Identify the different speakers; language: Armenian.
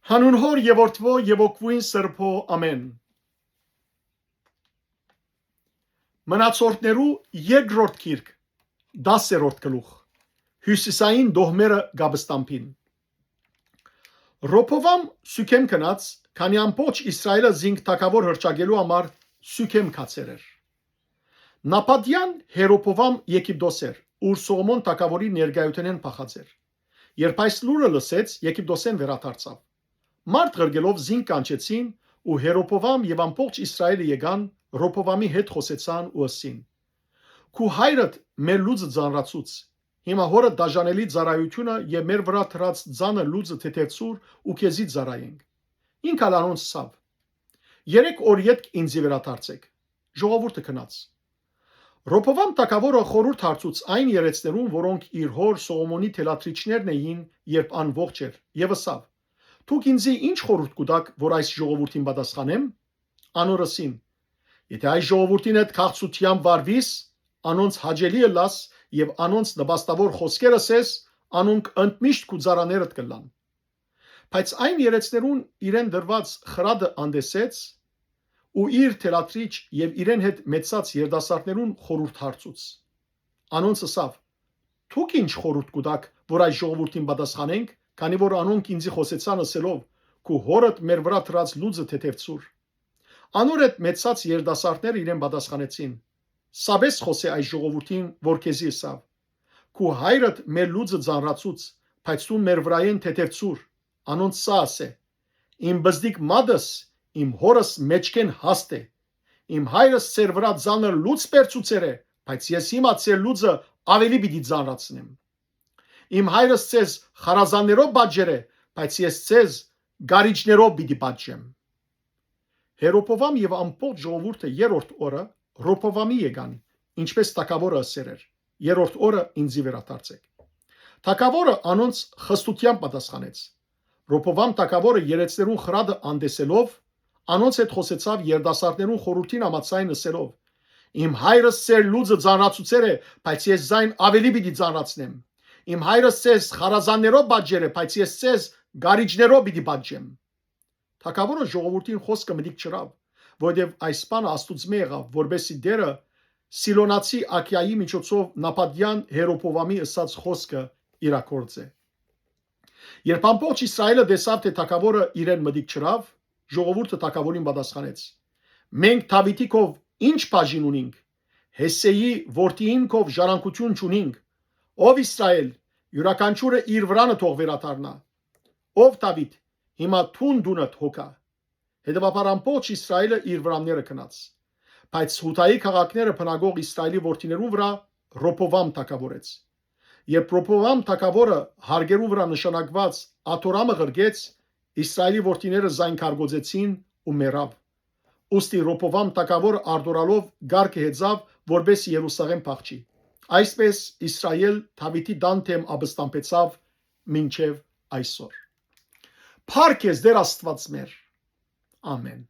Speaker 1: Հանուն Հոր եւ Որդվո եւ Օգվույն Սրբո ամեն։ Մնացորդներու երկրորդ գիրք 10-րդ գլուխ Հյուսիսային դոհմերը Գաբստամփին։ Ռոփովամ Սուքեմ կնած, քանի ամբողջ Իսրայելը զինք թակավոր հրճագելու համար Սուքեմ կացեր էր։ Նապադյան Հերոփովամ Եգիպտոսեր, ուր Սողոմոն թակավորի ներկայութենեն փախած էր։ Երբ այս լուրը լսեց, Եգիպտոսեն վերադարձավ։ Մարդ ղրգելով զինք կանչեցին ու Հերոփովամ եւ ամբողջ Իսրայելը եկան Ռոփովամի հետ խոսեցան ու ասին. «Քու հայրդ մեր լուծը ծանրացուց, հիմա հորը դաժանելի ծառայությունը եւ մեր վրա թրած ծանը լուծը թեթևցուր ու քեզի ծառայենք»։ Ինք ալանոնց սավ. «Երեք օր յետք ինձի վերադարձեք»։ Ժողովուրդը քնած։ Ռոփովամ թագավորը խորհուրդ հարցուց այն երեցներուն, որոնք իր հոր Սողոմոնի թելաթրիչներն էին, երբ անողջ էր, եւ ասավ. «Դուք ինձի ինչ խորհուրդ կուտաք, որ այս ժողովրդին պատասխանեմ»։ Անոր ասին. «Եթե այս ժողովրդին հետ քաղցությամբ վարվիս, անոնց հաջելի ըլլաս եւ անոնց նպաստավոր խոսքեր ասես, անոնք ընդմիշտ քու ծառաներդ կլան»։ Բայց այն երեցներուն իրեն դրված խրադը անդեսեց ու իր թելաթրիչ եւ իրեն հետ մեծած երդասարտներուն խորհուրդ հարցուց։ Անոնց ասավ. «Դուք ինչ խորհուրդ կուտաք, որ այս ժողովրդին պատասխանենք, քանի որ անոնք ինձի խոսեցան ասելով. «Քու հորդ մեր վրա թրած լուծը թեթևցուր»։ Անոր հետ մեծած երդասարտները իրեն պատասխանեցին. «Սաբես խոսե այս ժողովրդին, որ քեզի ասավ. «Քու հայրդ մեր լուծը ծանրացուց, բայց դու մեր վրայեն թեթևցուր»։ Անոնց սա ասե. «Իմ բզդիկ մադս իմ հորս մեջքեն հաստ է։ Իմ հայրս ծեր վրա ծանր լուծ պերծուցեր է, բայց ես հիմա ծեր լուծը ավելի պիտի ծանրացնեմ։ Իմ հայրս ցեզ խարազաններով բաժեր է, բայց ես ցեզ գարիջներով պիտի բաժեմ»։ Հերոփովամ եւ ամբողջ ժողովուրդը երրորդ օրը Ռոփովամի եկան, ինչպես թագավորը ասեր էր. «Երրորդ օրը ինձի վերադարձեք»։ Թագավորը անոնց խստությամբ պատասխանեց։ Ռոփովամ թագավորը երեցներուն խրադը անդեսելով անոնց հետ խոսեցավ երդասարտներուն խորհրդին համաձայն ասելով. «Իմ հայրս ծեր լուծը ծանրացուցեր է, բայց ես զայն ավելի պիտի ծանրացնեմ։ Իմ հայրս ցեզ խարազաններով բաժեր է, բայց ես ցեզ գարիջներով պիտի բաժեմ»։ Թագավորը ժողովրդին խոսքը մտիկ չրավ, որովհետև այս բանը Աստուծմե եղավ, որբեսի դերը Սիլոնացի Աքիայի միջոցով նապադյան Հերոփովամի ըսած խոսքը իրակորձե։ Երբ ամբողջ Իսրայելը տեսավ, թե թագավորը իրեն մտիկ չրավ, ժողովուրդը թագավորին պատասխանեց. «Մենք Դավիթիկով ինչ բաժին ունենք, Հեսեի որդիինքով ժառանգություն չունենք։ Ով Իսրայել, յուրաքանչյուրը իր վրանը թող վերադառնա։ Ով Դավիթ, հիմա թուն դունդ հոգա»։ Հետևաբար ամբողջ Իսրայելը իր վրանները քնած։ Բայց Հութայի քաղաքները բնագող Իսրայելի որդիներու վրա Ռոփովամ թագավորեց։ Երբ Ռոփովամ թագավորը հարգերու վրա նշանակված Աթորամը ղրգեց, Իսրայելի որդիները զայն քարգոծեցին ու մեռավ։ Ուստի Ռոփովամ թագավորը արտորալով գարկը հեծավ, որբեսի Երուսաղեմ փախչի։ Այսպես Իսրայել Դավիթի դանթեմ ապստամբեցավ մինչև այսօր։ Փառք ես Տեր Աստված մեր։ Ամեն։